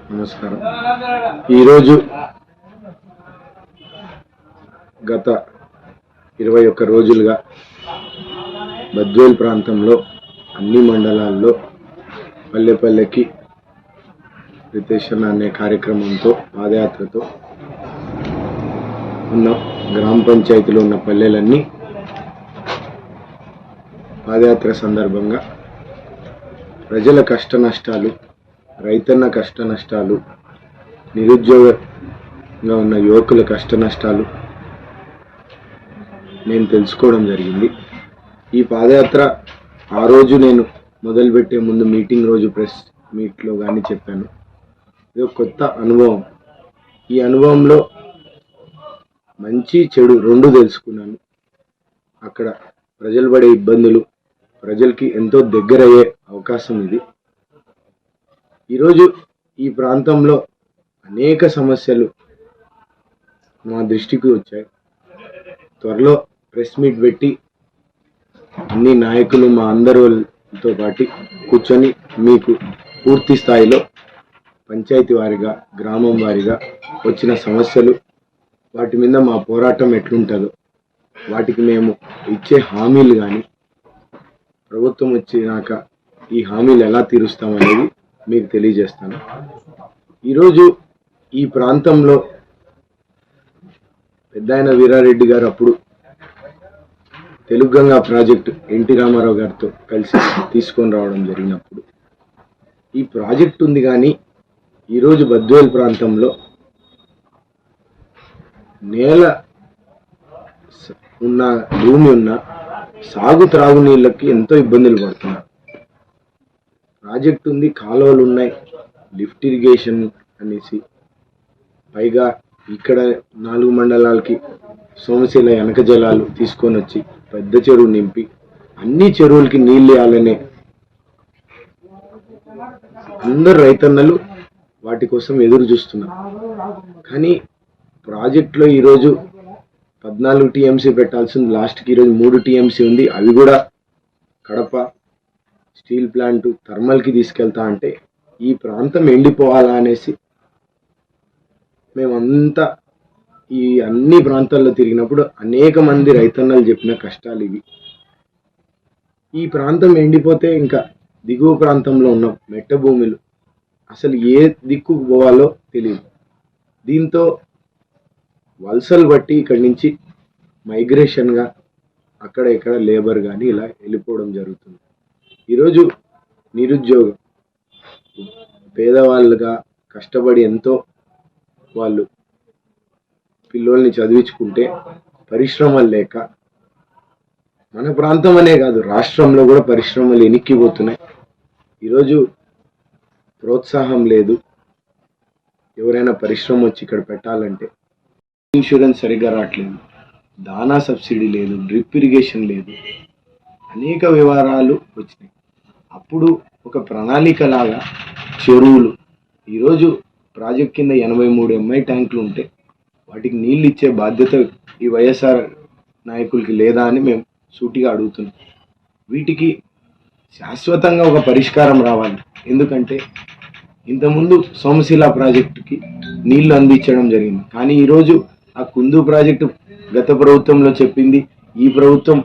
నమస్కారం. ఈరోజు గత 21 రోజులుగా బద్వేల్ ప్రాంతంలో అన్ని మండలాల్లో పల్లెపల్లెకి రితేషన్ అనే కార్యక్రమంతో పాదయాత్రతో ఉన్న గ్రామ పంచాయతీలో ఉన్న పల్లెలన్నీ పాదయాత్ర సందర్భంగా ప్రజల కష్ట నష్టాలు, రైతన్న కష్ట నష్టాలు, నిరుద్యోగంగా ఉన్న యువకుల కష్ట నష్టాలు నేను తెలుసుకోవడం జరిగింది. ఈ పాదయాత్ర ఆ రోజు నేను మొదలుపెట్టే ముందు మీటింగ్ రోజు ప్రెస్ మీట్లో కానీ చెప్పాను. ఇది ఒక కొత్త అనుభవం. ఈ అనుభవంలో మంచి చెడు రెండు తెలుసుకున్నాను. అక్కడ ప్రజలు పడే ఇబ్బందులు, ప్రజలకి ఎంతో దగ్గరయ్యే అవకాశం ఇది. ఈరోజు ఈ ప్రాంతంలో అనేక సమస్యలు మా దృష్టికి వచ్చాయి. త్వరలో ప్రెస్ మీట్ పెట్టి అన్ని నాయకులు మా అందరితో పాటు కూర్చొని మీకు పూర్తి స్థాయిలో పంచాయతీ వారిగా, గ్రామం వారిగా వచ్చిన సమస్యలు, వాటి మీద మా పోరాటం ఎట్లుంటుందో, వాటికి మేము ఇచ్చే హామీలు కానీ, ప్రభుత్వం వచ్చినాక ఈ హామీలు ఎలా తీరుస్తామనేది మీకు తెలియజేస్తాను. ఈరోజు ఈ ప్రాంతంలో పెద్దాయన వీరారెడ్డి గారు అప్పుడు తెలుగంగా ప్రాజెక్టు ఎన్టీ రామారావు గారితో కలిసి తీసుకొని రావడం జరిగినప్పుడు ఈ ప్రాజెక్టు ఉంది. కానీ ఈరోజు బద్వేల్ ప్రాంతంలో నేల ఉన్న భూమి ఉన్న సాగు త్రాగునీళ్ళకి ఎంతో ఇబ్బందులు పడుతున్నారు. ప్రాజెక్ట్ ఉంది, కాలువలు ఉన్నాయి, లిఫ్ట్ ఇరిగేషన్ అనేసి, పైగా ఇక్కడ 4 మండలాలకి సోమశీల వెనక జలాలు తీసుకొని వచ్చి పెద్ద చెరువు నింపి అన్ని చెరువులకి నీళ్ళు ఇవ్వాలనే అందరు రైతన్నలు వాటి కోసం ఎదురు చూస్తున్నారు. కానీ ప్రాజెక్టులో ఈరోజు 14 టీఎంసీ పెట్టాల్సింది, లాస్ట్కి ఈరోజు 3 టీఎంసీ ఉంది. అవి కూడా కడప స్టీల్ ప్లాంట్ థర్మల్కి తీసుకెళ్తా అంటే ఈ ప్రాంతం ఎండిపోవాలా అనేసి మేమంతా ఈ అన్ని ప్రాంతాల్లో తిరిగినప్పుడు అనేక మంది రైతన్నలు చెప్పిన కష్టాలు ఇవి. ఈ ప్రాంతం ఎండిపోతే ఇంకా దిగువ ప్రాంతంలో ఉన్న మెట్ట భూములు అసలు ఏ దిక్కుకు పోవాలో తెలియదు. దీంతో వలసలు బట్టి ఇక్కడి నుంచి మైగ్రేషన్గా అక్కడ ఇక్కడ లేబర్ కానీ ఇలా వెళ్ళిపోవడం జరుగుతుంది. ఈరోజు నిరుద్యోగం, పేదవాళ్ళుగా కష్టపడి ఎంతో వాళ్ళు పిల్లోల్ని చదివించుకుంటే పరిశ్రమలు లేక మన ప్రాంతం అనే కాదు రాష్ట్రంలో కూడా పరిశ్రమలు ఎనిక్కిపోతున్నాయి. ఈరోజు ప్రోత్సాహం లేదు. ఎవరైనా పరిశ్రమ వచ్చి ఇక్కడ పెట్టాలంటే ఇన్సూరెన్స్ సరిగ్గా రావట్లేదు, దానా సబ్సిడీ లేదు, డ్రిప్ ఇరిగేషన్ లేదు, అనేక వివరాలు వచ్చినాయి. అప్పుడు ఒక ప్రణాళిక లాగా చెరువులు, ఈరోజు ప్రాజెక్ట్ కింద 83 ఎంఐ ట్యాంకులు ఉంటే వాటికి నీళ్ళు ఇచ్చే బాధ్యత ఈ వైఎస్ఆర్ నాయకులకి లేదా అని మేము సూటిగా అడుగుతున్నాం. వీటికి శాశ్వతంగా ఒక పరిష్కారం రావాలి. ఎందుకంటే ఇంతకుముందు సోమశీల ప్రాజెక్టుకి నీళ్లు అందించడం జరిగింది. కానీ ఈరోజు ఆ కుందు ప్రాజెక్టు గత ప్రభుత్వంలో చెప్పింది, ఈ ప్రభుత్వం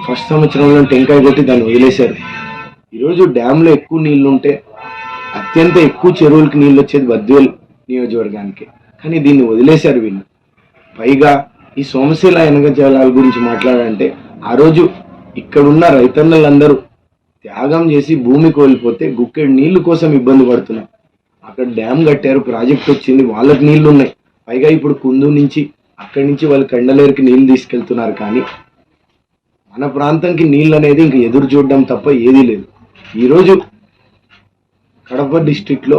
ఫస్ట్ సంవత్సరంలో టెంకాయ కొట్టి దాన్ని వదిలేశారు. ఈరోజు డ్యాంలో ఎక్కువ నీళ్లు ఉంటే అత్యంత ఎక్కువ చెరువులకి నీళ్ళు వచ్చేది బద్వేల్ నియోజకవర్గానికి, కానీ దీన్ని వదిలేశారు వీళ్ళు. పైగా ఈ సోమశీల వెనక జలాల గురించి మాట్లాడాలంటే ఆ రోజు ఇక్కడున్న రైతన్నలందరూ త్యాగం చేసి భూమి కోల్పోతే గుక్కెడు నీళ్లు కోసం ఇబ్బంది పడుతున్నారు. అక్కడ డ్యామ్ కట్టారు, ప్రాజెక్ట్ వచ్చింది, వాళ్ళకి నీళ్లు ఉన్నాయి. పైగా ఇప్పుడు కుందు నుంచి అక్కడి నుంచి వాళ్ళు కండలేరుకి నీళ్లు తీసుకెళ్తున్నారు. కానీ మన ప్రాంతంకి నీళ్ళు అనేది ఇంక ఎదురు చూడడం తప్ప ఏదీ లేదు. ఈరోజు కడప డిస్టిక్లో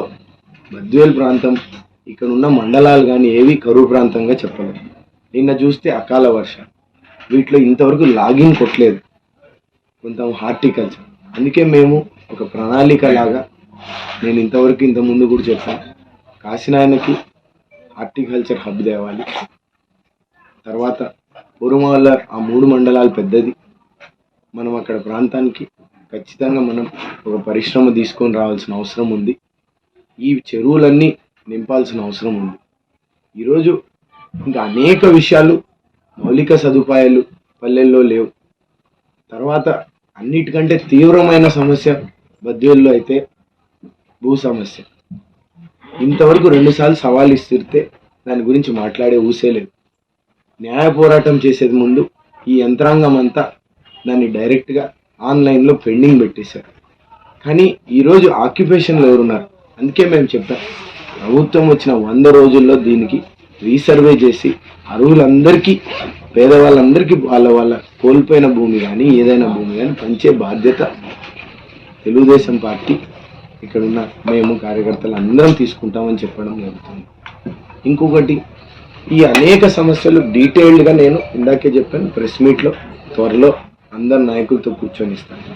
బద్వేల్ ప్రాంతం, ఇక్కడ ఉన్న మండలాలు కానీ ఏవి కరువు ప్రాంతంగా చెప్పలేదు. నిన్న చూస్తే అకాల వర్షం, వీటిలో ఇంతవరకు లాగిన్ కొట్టలేదు కొంత హార్టికల్చర్. అందుకే మేము ఒక ప్రణాళిక లాగా, నేను ఇంత ముందు కూడా చెప్పాను, కాశీనాయనకి హార్టికల్చర్ హబ్ తేవాలి. తర్వాత పూర్వమాల ఆ 3 మండలాలు పెద్దది, మనం అక్కడ ప్రాంతానికి ఖచ్చితంగా మనం ఒక పరిశ్రమ తీసుకొని రావాల్సిన అవసరం ఉంది. ఈ చెరువులన్నీ నింపాల్సిన అవసరం ఉంది. ఈరోజు ఇంకా అనేక విషయాలు, మౌలిక సదుపాయాలు పల్లెల్లో లేవు. తర్వాత అన్నిటికంటే తీవ్రమైన సమస్య బద్వేల్లో అయితే భూ సమస్య. ఇంతవరకు 2 సార్లు సవాల్ ఇస్తే దాని గురించి మాట్లాడే ఊసే లేదు. న్యాయ పోరాటం చేసేది ముందు ఈ యంత్రాంగం అంతా దాన్ని డైరెక్ట్గా ఆన్లైన్లో పెండింగ్ పెట్టేశారు. కానీ ఈరోజు ఆక్యుపేషన్లో ఎవరున్నారు? అందుకే మేము చెప్పాం, ప్రభుత్వం వచ్చిన 100 రోజుల్లో దీనికి రీసర్వే చేసి అర్హులందరికీ, పేదవాళ్ళందరికీ వాళ్ళ కోల్పోయిన భూమి కానీ ఏదైనా భూమి కానీ పంచే బాధ్యత తెలుగుదేశం పార్టీ ఇక్కడ ఉన్న మేము కార్యకర్తలు అందరం తీసుకుంటామని చెప్పడం జరుగుతుంది. ఇంకొకటి, ఈ అనేక సమస్యలు డీటెయిల్డ్గా నేను ఇందాకే చెప్పాను, ప్రెస్ మీట్లో త్వరలో అందరు నాయకులతో కూర్చొని ఇస్తాను.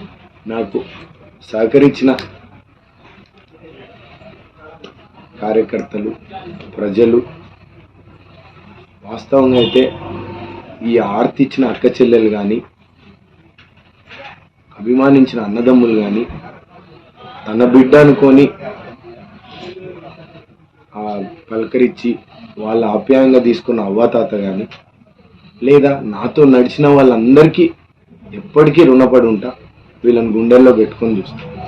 నాకు సహకరించిన కార్యకర్తలు, ప్రజలు, వాస్తవంగా అయితే ఈ ఆర్తి ఇచ్చిన అక్క చెల్లెలు కానీ, అభిమానించిన అన్నదమ్ములు కానీ, తన బిడ్డ అనుకొని పలకరించి వాళ్ళ ఆప్యాయంగా తీసుకున్న అవ్వాతాత కానీ, లేదా నాతో నడిచిన వాళ్ళందరికీ ఎప్పటికీ రుణపడి ఉంటా, వీళ్ళని గుండెల్లో పెట్టుకొని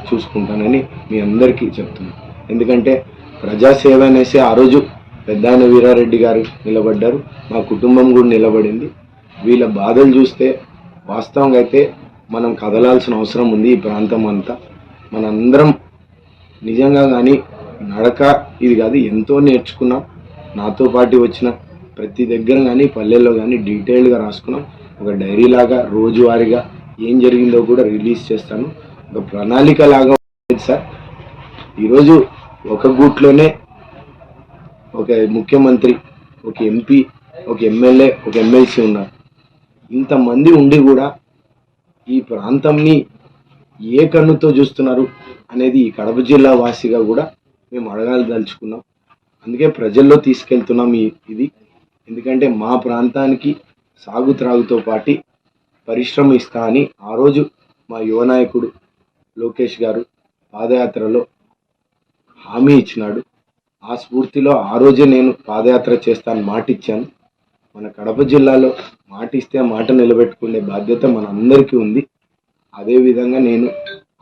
చూసుకుంటానని మీ అందరికీ చెప్తున్నాను. ఎందుకంటే ప్రజాసేవ అనేసి ఆ రోజు పెద్దాయన వీరారెడ్డి గారు నిలబడ్డారు, మా కుటుంబం కూడా నిలబడింది. వీళ్ళ బాధలు చూస్తే వాస్తవంగా అయితే మనం కదలాల్సిన అవసరం ఉంది. ఈ ప్రాంతం అంతా మనందరం నిజంగా కానీ నడక ఇది కాదు, ఎంతో నేర్చుకున్నాం. నాతో పాటు వచ్చిన ప్రతి దగ్గర కానీ పల్లెల్లో కానీ డీటెయిల్డ్గా రాసుకున్నాం. ఒక డైరీ లాగా రోజువారీగా ఏం జరిగిందో కూడా రిలీజ్ చేస్తాను. ఒక ప్రణాళిక లాగా ఉంది సార్. ఈరోజు ఒక గూట్లోనే ఒక ముఖ్యమంత్రి, ఒక ఎంపీ, ఒక ఎమ్మెల్యే, ఒక ఎమ్మెల్సీ ఉన్నారు. ఇంతమంది ఉండి కూడా ఈ ప్రాంతంని ఏ కన్నుతో చూస్తున్నారు అనేది ఈ కడప జిల్లా వాసిగా కూడా మేము అడగాల్దలుచుకున్నాం. అందుకే ప్రజల్లో తీసుకెళ్తున్నాం ఇది. ఎందుకంటే మా ప్రాంతానికి సాగు త్రాగుతో పాటు పరిశ్రమ ఇస్తా అని ఆ రోజు మా యువ నాయకుడు లోకేష్ గారు పాదయాత్రలో హామీ ఇచ్చినాడు. ఆ స్ఫూర్తిలో ఆ రోజే నేను పాదయాత్ర చేస్తాను మాట ఇచ్చాను. మన కడప జిల్లాలో మాట ఇస్తే మాట నిలబెట్టుకునే బాధ్యత మన అందరికీ ఉంది. అదేవిధంగా నేను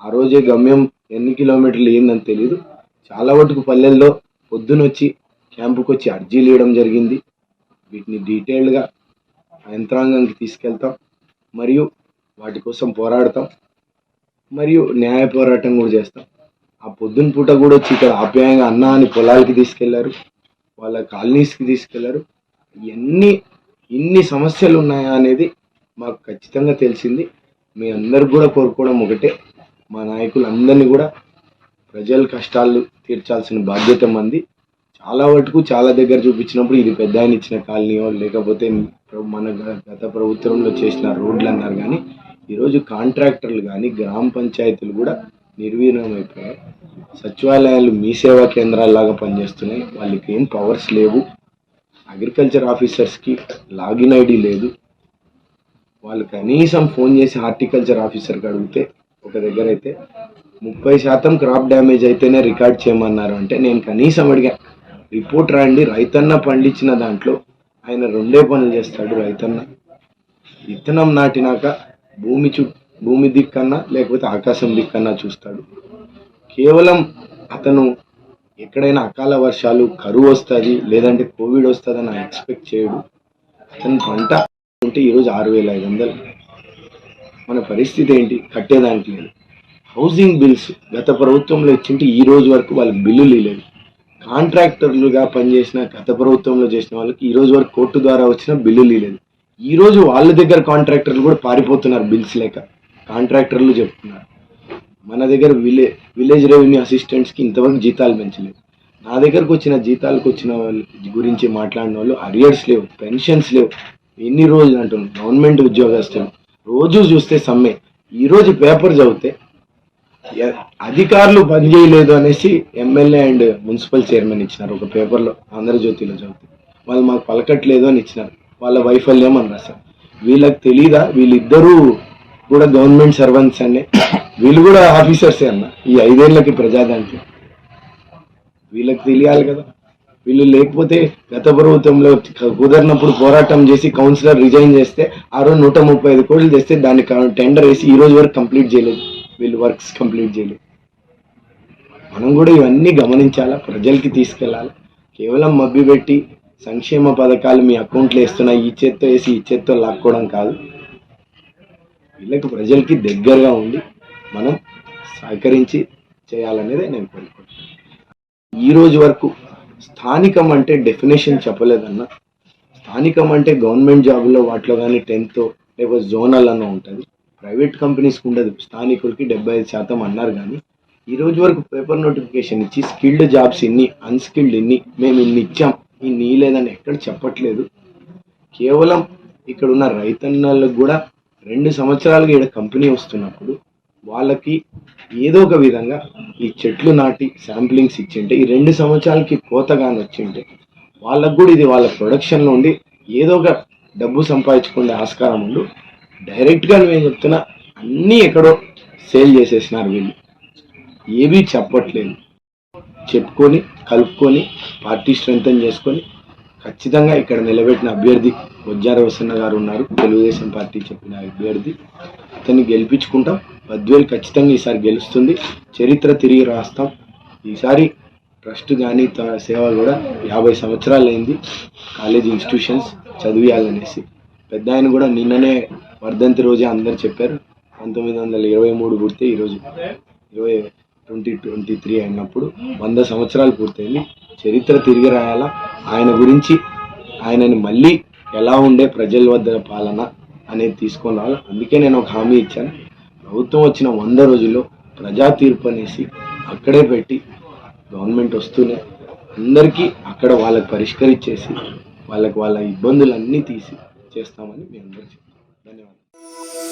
ఆ రోజే గమ్యం ఎన్ని కిలోమీటర్లు ఏందని తెలియదు, చాలా వరకు పల్లెల్లో పొద్దునొచ్చి క్యాంపుకి వచ్చి అర్జీలు ఇవ్వడం జరిగింది. వీటిని డీటెయిల్డ్గా యంత్రాంగానికి తీసుకెళ్తాం, మరియు వాటి కోసం పోరాడతాం, మరియు న్యాయ పోరాటం కూడా చేస్తాం. ఆ పొద్దున పూట కూడా వచ్చి ఇక్కడ ఆప్యాయంగా అన్న అని పొలాలకి తీసుకెళ్లారు, వాళ్ళ కాలనీస్కి తీసుకెళ్లారు. ఇన్ని సమస్యలు ఉన్నాయా అనేది మాకు ఖచ్చితంగా తెలిసింది. మీ అందరికి కూడా కోరుకోవడం ఒకటే, మా నాయకులందరినీ కూడా ప్రజల కష్టాలు తీర్చాల్సిన బాధ్యత మంది. చాలా వరకు చాలా దగ్గర చూపించినప్పుడు ఇది పెద్ద ఆయన ఇచ్చిన కాలనీయో లేకపోతే మన గత ప్రభుత్వంలో చేసిన రోడ్లు అన్నారు. కానీ ఈరోజు కాంట్రాక్టర్లు కానీ గ్రామ పంచాయతీలు కూడా నిర్వీర్యం అయిపోయాయి. సచివాలయాలు మీ సేవా కేంద్రాల్లాగా పనిచేస్తున్నాయి. వాళ్ళకి ఏం పవర్స్ లేవు. అగ్రికల్చర్ ఆఫీసర్స్కి లాగిన్ ఐడి లేదు. వాళ్ళు కనీసం ఫోన్ చేసి హార్టికల్చర్ ఆఫీసర్కి అడిగితే ఒక దగ్గర అయితే 30% క్రాప్ డ్యామేజ్ అయితేనే రికార్డ్ చేయమన్నారు. అంటే నేను కనీసం అడిగా, రిపోర్ట్ రాండి, రైతన్న పండించిన దాంట్లో ఆయన 2 పనులు చేస్తాడు. రైతన్న విత్తనం నాటినాక భూమి దిక్కన్నా లేకపోతే ఆకాశం దిక్కన్నా చూస్తాడు. కేవలం అతను ఎక్కడైనా అకాల వర్షాలు, కరువు వస్తుంది లేదంటే కోవిడ్ వస్తుంది అని ఎక్స్పెక్ట్ చేయడు. అతని పంట ఉంటే ఈరోజు 6,500. మన పరిస్థితి ఏంటి? కట్టేదానికి లేదు. హౌసింగ్ బిల్స్ గత ప్రభుత్వంలో ఇచ్చింటే ఈ రోజు వరకు వాళ్ళకి బిల్లులు లేదు. కాంట్రాక్టర్లుగా పనిచేసిన గత ప్రభుత్వంలో చేసిన వాళ్ళకి ఈ రోజు వరకు కోర్టు ద్వారా వచ్చిన బిల్లులు లేదు. ఈ రోజు వాళ్ళ దగ్గర కాంట్రాక్టర్లు కూడా పారిపోతున్నారు బిల్స్ లేక. కాంట్రాక్టర్లు చెప్తున్నారు మన దగ్గర విలేజ్ రెవెన్యూ అసిస్టెంట్స్కి ఇంతవరకు జీతాలు పెంచలేదు. నా దగ్గరకు వచ్చిన జీతాలకు వచ్చిన వాళ్ళ గురించి మాట్లాడిన వాళ్ళు అరియర్స్ లేవు, పెన్షన్స్ లేవు. ఎన్ని రోజులు అంటున్నాం. గవర్నమెంట్ ఉద్యోగస్తులు రోజు చూస్తే సమ్మె. ఈరోజు పేపర్ చదివితే అధికారులు పనిచేయలేదు అనేసి ఎమ్మెల్యే అండ్ మున్సిపల్ చైర్మన్ ఇచ్చినారు ఒక పేపర్లో, ఆంధ్రజ్యోతిలో చదివితే. వాళ్ళు మాకు పలకట్లేదు అని ఇచ్చినారు. వాళ్ళ వైఫల్యం అని రాశారు. వీళ్ళకి తెలీదా? వీళ్ళిద్దరూ కూడా గవర్నమెంట్ సర్వెంట్స్ అనే, వీళ్ళు కూడా ఆఫీసర్సే అన్న ఈ 5 ఏళ్ళకి ప్రజాదాంట్లో. వీళ్ళకి తెలియాలి కదా. వీళ్ళు లేకపోతే గత ప్రభుత్వంలో కుదరినప్పుడు పోరాటం చేసి కౌన్సిలర్ రిజైన్ చేస్తే ఆ రోజు 135 కోట్లు తెస్తే దాన్ని టెండర్ వేసి ఈ రోజు వరకు కంప్లీట్ చేయలేదు. వీళ్ళు వర్క్స్ కంప్లీట్ చేయలేదు. మనం కూడా ఇవన్నీ గమనించాలా, ప్రజలకి తీసుకెళ్ళాలి. కేవలం మభ్యపెట్టి సంక్షేమ పథకాలు మీ అకౌంట్లో వేస్తున్నా ఈ చేత్తో వేసి ఈ చేత్తో లాక్కోవడం కాదు. వీళ్ళకి ప్రజలకి దగ్గరగా ఉండి మనం సహకరించి చేయాలనేది నేను కోరుకుంటున్నాను. ఈ రోజు వరకు స్థానికం అంటే డెఫినేషన్ చెప్పలేదన్న. స్థానికం అంటే గవర్నమెంట్ జాబుల్లో వాటిలో కానీ 10th లేకపోతే జోనల్ అన్న ఉంటుంది, ప్రైవేట్ కంపెనీస్కి ఉండదు. స్థానికులకి 75% అన్నారు. కానీ ఈ రోజు వరకు పేపర్ నోటిఫికేషన్ ఇచ్చి స్కిల్డ్ జాబ్స్ ఇన్ని, అన్స్కిల్డ్ ఇన్ని, మేము ఇన్ని ఇచ్చాం, ఇన్ని లేదని ఎక్కడ చెప్పట్లేదు. కేవలం ఇక్కడ ఉన్న రైతన్నలకు కూడా 2 సంవత్సరాలుగా ఇక్కడ కంపెనీ వస్తున్నప్పుడు వాళ్ళకి ఏదో ఒక విధంగా ఈ చెట్లు నాటి శాంప్లింగ్స్ ఇచ్చింటే, ఈ 2 సంవత్సరాలకి కోతగాని వచ్చింటే వాళ్ళకు కూడా ఇది వాళ్ళ ప్రొడక్షన్లో ఉండి ఏదో ఒక డబ్బు సంపాదించుకునే ఆస్కారం ఉండు. డైరెక్ట్గా నేను చెప్తున్నా, అన్నీ ఎక్కడో సేల్ చేసేసినారు వీళ్ళు. ఏమీ చెప్పట్లేదు. చెప్పుకొని కలుపుకొని పార్టీ స్ట్రెంగ్తన్ చేసుకొని ఖచ్చితంగా ఇక్కడ నిలబెట్టిన అభ్యర్థి బొజ్జార వసన్న గారు ఉన్నారు, తెలుగుదేశం పార్టీ చెప్పిన అభ్యర్థి. అతన్ని గెలిపించుకుంటాం. బద్వేల్ ఖచ్చితంగా ఈసారి గెలుస్తుంది. చరిత్ర తిరిగి రాస్తాం. ఈసారి ట్రస్ట్ కానీ సేవ కూడా 50 సంవత్సరాలు అయింది. కాలేజ్ ఇన్స్టిట్యూషన్స్ చదివేయాలనేసి పెద్ద ఆయన కూడా నిన్ననే వర్ధంతి రోజే అందరు చెప్పారు. 1923 పుడితే ఈరోజు 2023 అయినప్పుడు 100 సంవత్సరాలు పూర్తయింది. చరిత్ర తిరిగి రాయాలా. ఆయన గురించి, ఆయనని మళ్ళీ ఎలా ఉండే ప్రజల వద్ద పాలన అనేది తీసుకొని రావాలి. అందుకే నేను ఒక హామీ ఇచ్చాను. ప్రభుత్వం వచ్చిన 100 రోజుల్లో ప్రజా తీర్పు అనేసి అక్కడే పెట్టి గవర్నమెంట్ వస్తూనే అందరికీ అక్కడ వాళ్ళకి పరిష్కరించేసి వాళ్ళకి వాళ్ళ ఇబ్బందులన్నీ తీసి చేస్తామని మీ అందరికీ చెప్తాను. ధన్యవాదాలు.